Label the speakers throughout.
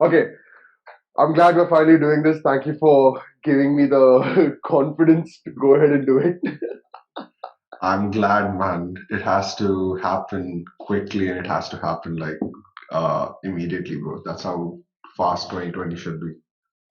Speaker 1: Okay, I'm glad we're finally doing this. Thank you for giving me the confidence to go ahead and do it.
Speaker 2: I'm glad, man. It has to happen quickly and it has to happen like immediately, bro. That's how fast 2020 should be.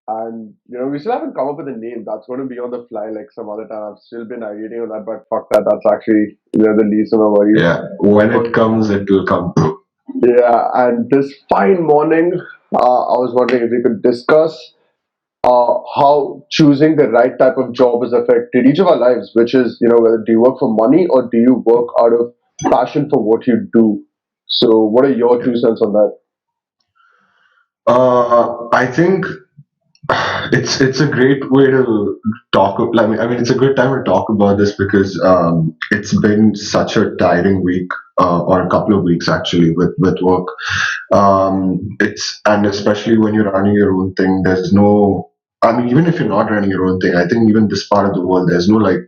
Speaker 1: And we still haven't come up with a name. That's going to be on the fly like some other time. I've still been ideating on that, but fuck that. That's actually the least of my worries.
Speaker 2: Yeah, when it comes, it will come through.
Speaker 1: Yeah, and this fine morning, I was wondering if we could discuss how choosing the right type of job has affected each of our lives, which is, whether do you work for money or do you work out of passion for what you do? So, what are your
Speaker 2: Yeah.
Speaker 1: 2 cents on that?
Speaker 2: I think it's a great way to talk. I mean, it's a good time to talk about this because it's been such a tiring week, or a couple of weeks actually, with work. It's and especially when you're running your own thing, there's no. I mean, even if you're not running your own thing, I think even this part of the world, there's no like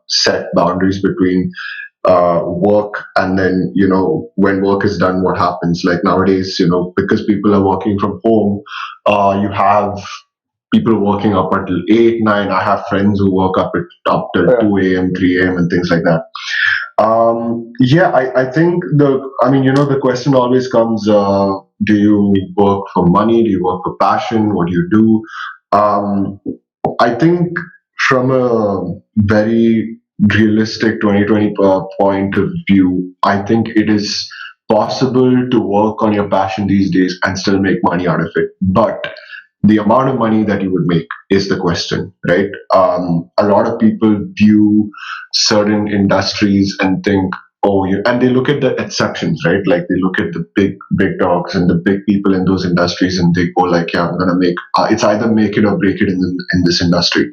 Speaker 2: set boundaries between work and then when work is done, what happens. Like nowadays, because people are working from home, you have people working up until 8 9. I have friends who work up till
Speaker 1: Yeah,
Speaker 2: 2 a.m., 3 a.m., and things like that. Yeah, I think the question always comes, do you work for money, do you work for passion, what do you do? I think from a very realistic 2020 point of view, I think it is possible to work on your passion these days and still make money out of it. But the amount of money that you would make is the question, right? A lot of people view certain industries and think, oh, and they look at the exceptions, right? Like they look at the big dogs and the big people in those industries, and they go like, yeah, I'm gonna make. It's either make it or break it in this industry.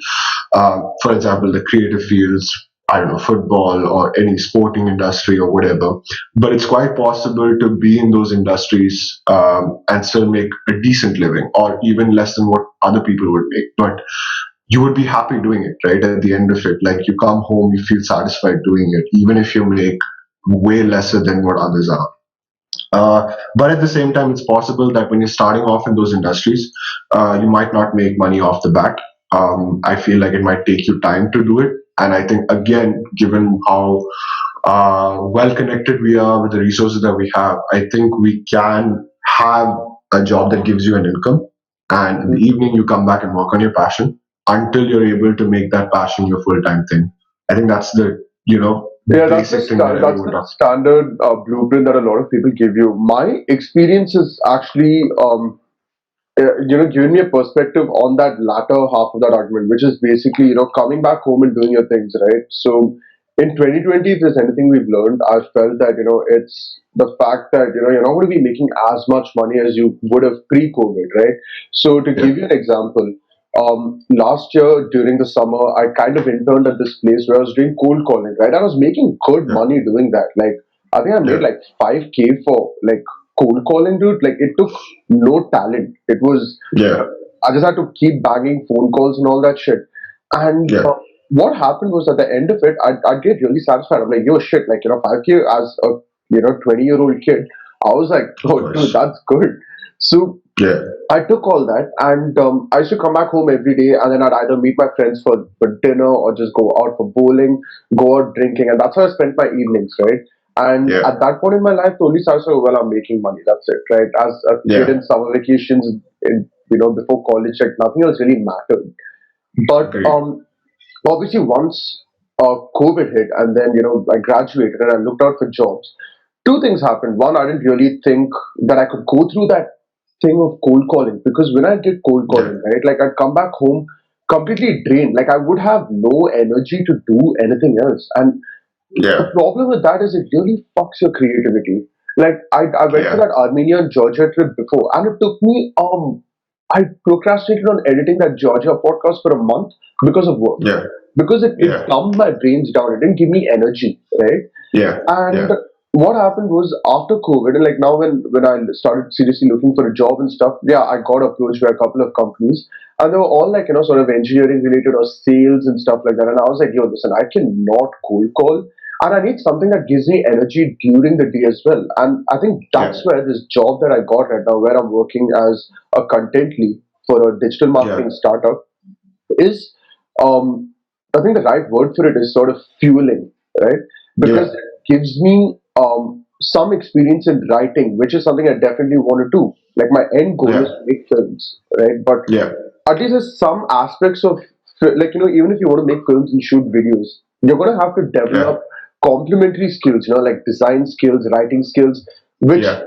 Speaker 2: For example, the creative fields. I don't know, football or any sporting industry or whatever. But it's quite possible to be in those industries and still make a decent living, or even less than what other people would make. But you would be happy doing it, right? At the end of it, like you come home, you feel satisfied doing it, even if you make way lesser than what others are. But at the same time, it's possible that when you're starting off in those industries, you might not make money off the bat. I feel like it might take you time to do it. And I think, again, given how well connected we are with the resources that we have, I think we can have a job that gives you an income. And in the evening, you come back and work on your passion until you're able to make that passion your full time thing. I think that's the
Speaker 1: yeah,
Speaker 2: basic thing that
Speaker 1: that's
Speaker 2: everyone
Speaker 1: the
Speaker 2: talks.
Speaker 1: standard blueprint that a lot of people give you. My experience is actually given me a perspective on that latter half of that argument, which is basically, coming back home and doing your things, right? So in 2020, if there's anything we've learned, I felt that, it's the fact that, you're not going to be making as much money as you would have pre-COVID, right? So to
Speaker 2: Yeah,
Speaker 1: give you an example, last year during the summer, I kind of interned at this place where I was doing cold calling, right? I was making good
Speaker 2: yeah,
Speaker 1: money doing that. Like, I think I made
Speaker 2: yeah,
Speaker 1: like 5K for like cold calling, dude. Like, it took no talent. It was,
Speaker 2: yeah,
Speaker 1: I just had to keep banging phone calls and all that shit. And
Speaker 2: yeah.
Speaker 1: what happened was at the end of it, I'd get really satisfied. I'm like, yo, shit, like, 5K as a, 20-year-old kid. I was like,
Speaker 2: Of
Speaker 1: oh, dude,
Speaker 2: course.
Speaker 1: that's good. So
Speaker 2: Yeah,
Speaker 1: I took all that and I used to come back home every day and then I'd either meet my friends for dinner or just go out for bowling, go out drinking, and that's how I spent my evenings, right? And
Speaker 2: yeah,
Speaker 1: at that point in my life, the only source of well, I'm making money. That's it, right? As a kid
Speaker 2: yeah.
Speaker 1: in summer vacations, before college, like nothing else really mattered. But
Speaker 2: Agreed.
Speaker 1: obviously, once COVID hit, and then I graduated and I looked out for jobs. Two things happened. One, I didn't really think that I could go through that thing of cold calling because when I did cold
Speaker 2: Yeah,
Speaker 1: calling, right, like I'd come back home completely drained. Like I would have no energy to do anything else. And the
Speaker 2: yeah,
Speaker 1: problem with that is it really fucks your creativity. Like I went for
Speaker 2: yeah,
Speaker 1: that Armenia and Georgia trip before, and it took me I procrastinated on editing that Georgia podcast for a month because of work.
Speaker 2: yeah,
Speaker 1: Because it
Speaker 2: yeah,
Speaker 1: dumbed my brains down. It didn't give me energy, right?
Speaker 2: yeah,
Speaker 1: And
Speaker 2: yeah,
Speaker 1: what happened was after COVID, and like now when I started seriously looking for a job and stuff, yeah, I got approached by a couple of companies, and they were all like sort of engineering related or sales and stuff like that. And I was like, yo, listen, I cannot cold call. and I need something that gives me energy during the day as well. And I think
Speaker 2: Yeah.
Speaker 1: that's where this job that I got right now, where I'm working as a content lead for a digital
Speaker 2: Yeah.
Speaker 1: marketing startup, is I think the right word for it is sort of fueling, right? Because
Speaker 2: Yeah.
Speaker 1: it gives me some experience in writing, which is something I definitely want to do. Like my end goal is
Speaker 2: Yeah.
Speaker 1: to make films, right? But
Speaker 2: Yeah.
Speaker 1: at least there's some aspects of like even if you want to make films and shoot videos, you're going to have to
Speaker 2: Yeah.
Speaker 1: develop complementary skills, like design skills, writing skills, which
Speaker 2: Yeah.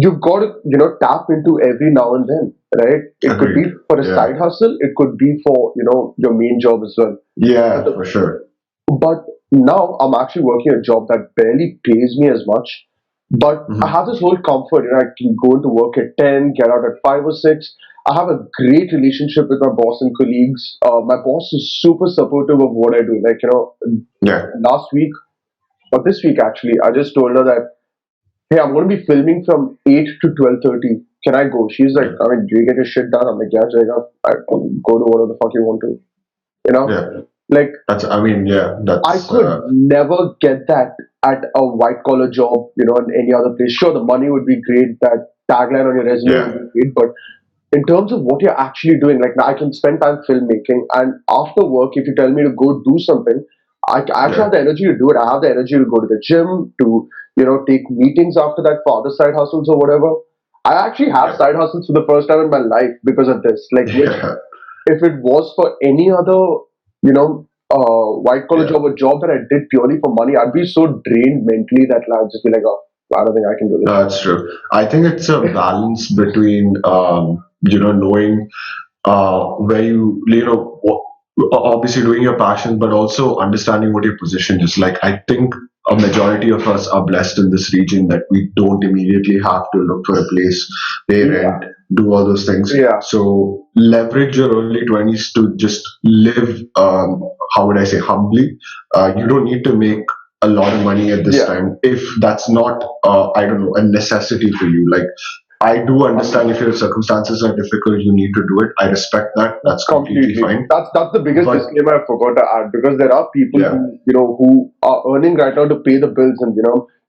Speaker 1: you've got to tap into every now and then, right? It could be
Speaker 2: Agreed.
Speaker 1: for a
Speaker 2: Yeah.
Speaker 1: side hustle, it could be for your main job as well. but
Speaker 2: Yeah,
Speaker 1: the,
Speaker 2: for sure.
Speaker 1: but now I'm actually working a job that barely pays me as much, but I
Speaker 2: Hmm.
Speaker 1: have this whole comfort. I can go into work at 10, get out at 5 or 6. I have a great relationship with my boss and colleagues. My boss is super supportive of what I do. Like,
Speaker 2: Yeah.
Speaker 1: last week or this week actually, I just told her that, hey, I'm going to be filming from 8 to 12:30. Can I go? She's like, I mean, do you get your shit done? I'm like, yeah, Jayga, go do whatever the fuck you want to. You know,
Speaker 2: Yeah.
Speaker 1: like
Speaker 2: I mean, yeah,
Speaker 1: I
Speaker 2: that's,
Speaker 1: could never get that at a white collar job, in any other place. Sure, the money would be great, that tagline on your resume
Speaker 2: yeah.
Speaker 1: would be great, but in terms of what you're actually doing, like now I can spend time filmmaking, and after work, if you tell me to go do something, I actually
Speaker 2: Yeah.
Speaker 1: have the energy to do it. I have the energy to go to the gym, to take meetings after that for other side hustles or whatever. I actually have
Speaker 2: Yeah.
Speaker 1: side hustles for the first time in my life because of this. Like, which
Speaker 2: Yeah.
Speaker 1: if it was for any other, white collar
Speaker 2: Yeah.
Speaker 1: job, a job that I did purely for money, I'd be so drained mentally that I'd just be like, oh, I don't think I can do this.
Speaker 2: That's true. I think it's a balance between, knowing where obviously doing your passion, but also understanding what your position is. Like, I think a majority of us are blessed in this region that we don't immediately have to look for a place, pay
Speaker 1: Yeah,
Speaker 2: rent, do all those things.
Speaker 1: yeah,
Speaker 2: So leverage your early 20s to just live, how would I say, humbly. You don't need to make a lot of money at this
Speaker 1: yeah.
Speaker 2: time if that's not, I don't know, a necessity for you. Like, I do understand if your circumstances are difficult, you need to do it. I respect that. That's completely
Speaker 1: Completely.
Speaker 2: fine.
Speaker 1: That's the biggest
Speaker 2: But
Speaker 1: disclaimer I forgot to add, because there are people
Speaker 2: yeah,
Speaker 1: who are earning right now to pay the bills, and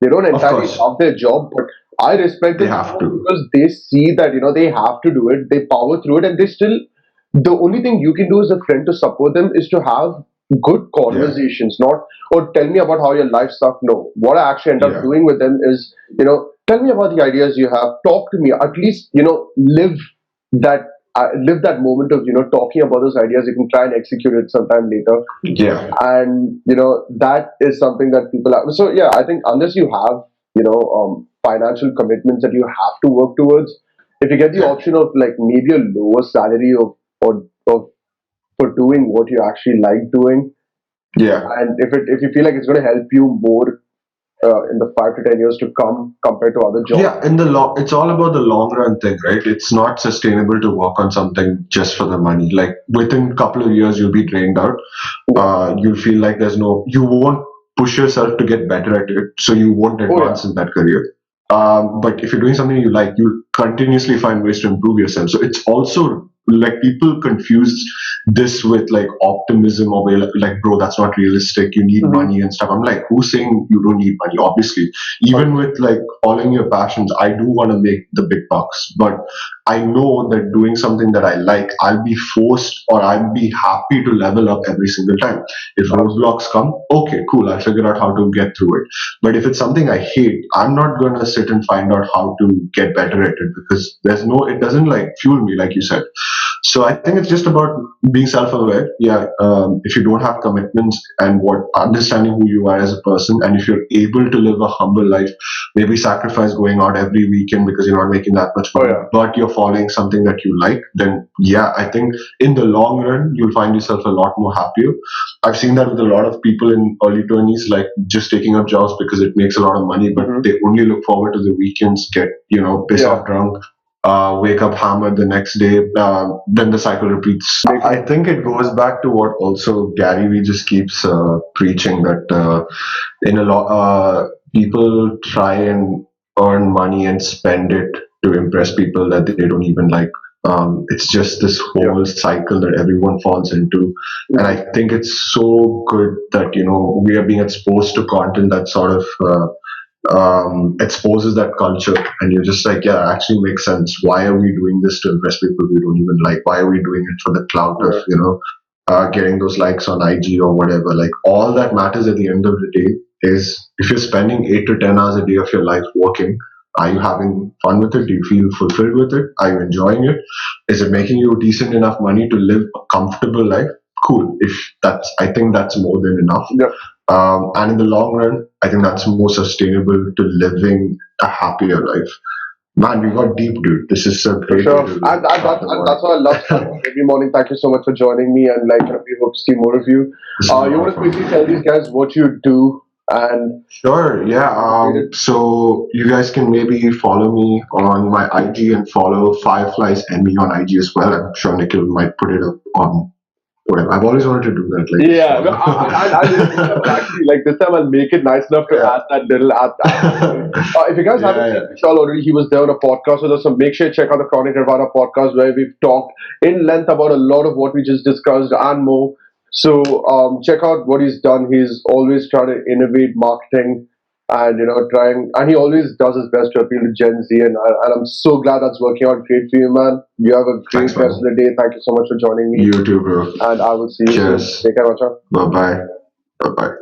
Speaker 1: they don't
Speaker 2: of
Speaker 1: entirely
Speaker 2: course,
Speaker 1: love their job, but I respect
Speaker 2: they
Speaker 1: them
Speaker 2: have to.
Speaker 1: because they see that they have to do it, they power through it, and they still, the only thing you can do as a friend to support them is to have good
Speaker 2: Yeah,
Speaker 1: conversations, not or tell me about how your life sucks. No, what I actually end up
Speaker 2: yeah,
Speaker 1: doing with them is tell me about the ideas you have, talk to me, at least that live that moment of talking about those ideas. You can try and execute it sometime later,
Speaker 2: yeah,
Speaker 1: and that is something that people have. So yeah, I think unless you have financial commitments that you have to work towards, if you get the
Speaker 2: yeah,
Speaker 1: option of like maybe a lower salary of for doing what you actually like doing,
Speaker 2: yeah.
Speaker 1: and if you feel like it's going to help you more in the 5 to 10 years to come compared to other jobs.
Speaker 2: Yeah, in the long, it's all about the long run thing, right? It's not sustainable to work on something just for the money. Like, within a couple of years, you'll be drained out.
Speaker 1: Yeah.
Speaker 2: You'll feel like you won't push yourself to get better at it, so you won't
Speaker 1: Oh yeah.
Speaker 2: advance in that career. But if you're doing something you like, you'll continuously find ways to improve yourself. So it's also like people confuse this with like optimism, or like, bro, that's not realistic. You need
Speaker 1: Mm-hmm.
Speaker 2: money and stuff. I'm like, who's saying you don't need money? Obviously, even with like following your passions, I do want to make the big bucks, but I know that doing something that I like, I'll be forced or I'll be happy to level up every single time. If
Speaker 1: Absolutely.
Speaker 2: roadblocks come, okay, cool, I'll figure out how to get through it. But if it's something I hate, I'm not going to sit and find out how to get better at it, because it doesn't like fuel me, like you said. So I think it's just about being self-aware. Yeah, if you don't have commitments and what understanding who you are as a person, and if you're able to live a humble life, maybe sacrifice going out every weekend because you're not making that much
Speaker 1: Oh
Speaker 2: money,
Speaker 1: yeah.
Speaker 2: but you're following something that you like, then yeah, I think in the long run you'll find yourself a lot more happier. I've seen that with a lot of people in early 20s, like just taking up jobs because it makes a lot of money, but
Speaker 1: Mm-hmm.
Speaker 2: they only look forward to the weekends, get piss
Speaker 1: Yeah.
Speaker 2: off drunk, wake up hammered the next day, then the cycle repeats.
Speaker 1: Making
Speaker 2: I think it goes back to what also Gary Vee just keeps preaching, that in a lot, people try and earn money and spend it to impress people that they don't even like. It's just this
Speaker 1: Yeah.
Speaker 2: whole cycle that everyone falls into, and
Speaker 1: Mhm.
Speaker 2: I think it's so good that we are being exposed to content that sort of exposes that culture, and you're just like, yeah, it actually makes sense. Why are we doing this to impress people we don't even like? Why are we doing it for the clout of
Speaker 1: Yeah.
Speaker 2: getting those likes on IG or whatever? Like, all that matters at the end of the day is if you're spending 8 to 10 hours a day of your life working. Are you having fun with it? Do you feel fulfilled with it? Are you enjoying it? Is it making you decent enough money to live a comfortable life? Cool. If that's, I think that's more than enough.
Speaker 1: Yeah.
Speaker 2: And in the long run, I think that's more sustainable to living a happier life. Man, we got deep, dude. This is a
Speaker 1: For
Speaker 2: great way
Speaker 1: sure.
Speaker 2: to start the
Speaker 1: And that's
Speaker 2: morning.
Speaker 1: why I love starting every morning. Thank you so much for joining me, and we hope to see more of you.
Speaker 2: This is a
Speaker 1: You
Speaker 2: lot
Speaker 1: want
Speaker 2: of
Speaker 1: to
Speaker 2: fun.
Speaker 1: quickly tell these guys what you do and
Speaker 2: Sure, yeah.
Speaker 1: appreciate it.
Speaker 2: So you guys can maybe follow me on my IG and follow Fireflies and me on IG as well. I'm sure Nikhil might put it up on whatever. I've always wanted to do that, like just
Speaker 1: Yeah, no,
Speaker 2: follow.
Speaker 1: this time I'll actually this time I'll make it nice enough to
Speaker 2: Yeah.
Speaker 1: add that little add that to it. If you guys haven't
Speaker 2: Yeah,
Speaker 1: seen
Speaker 2: yeah.
Speaker 1: Vishal already, he was there on a podcast with us. So make sure you check out the Chronic Nirvana podcast where we've talked in length about a lot of what we just discussed and more. So check out what he's done. He's always trying to innovate marketing and trying, and he always does his best to appeal to Gen Z. And I'm so glad that's working out great for you, man. You have a great
Speaker 2: Thanks,
Speaker 1: rest of
Speaker 2: man.
Speaker 1: the day. Thank you so much for joining me,
Speaker 2: You too, bro.
Speaker 1: and I will see you soon.
Speaker 2: Cheers.
Speaker 1: Take care, Macha.
Speaker 2: Bye bye. Bye bye.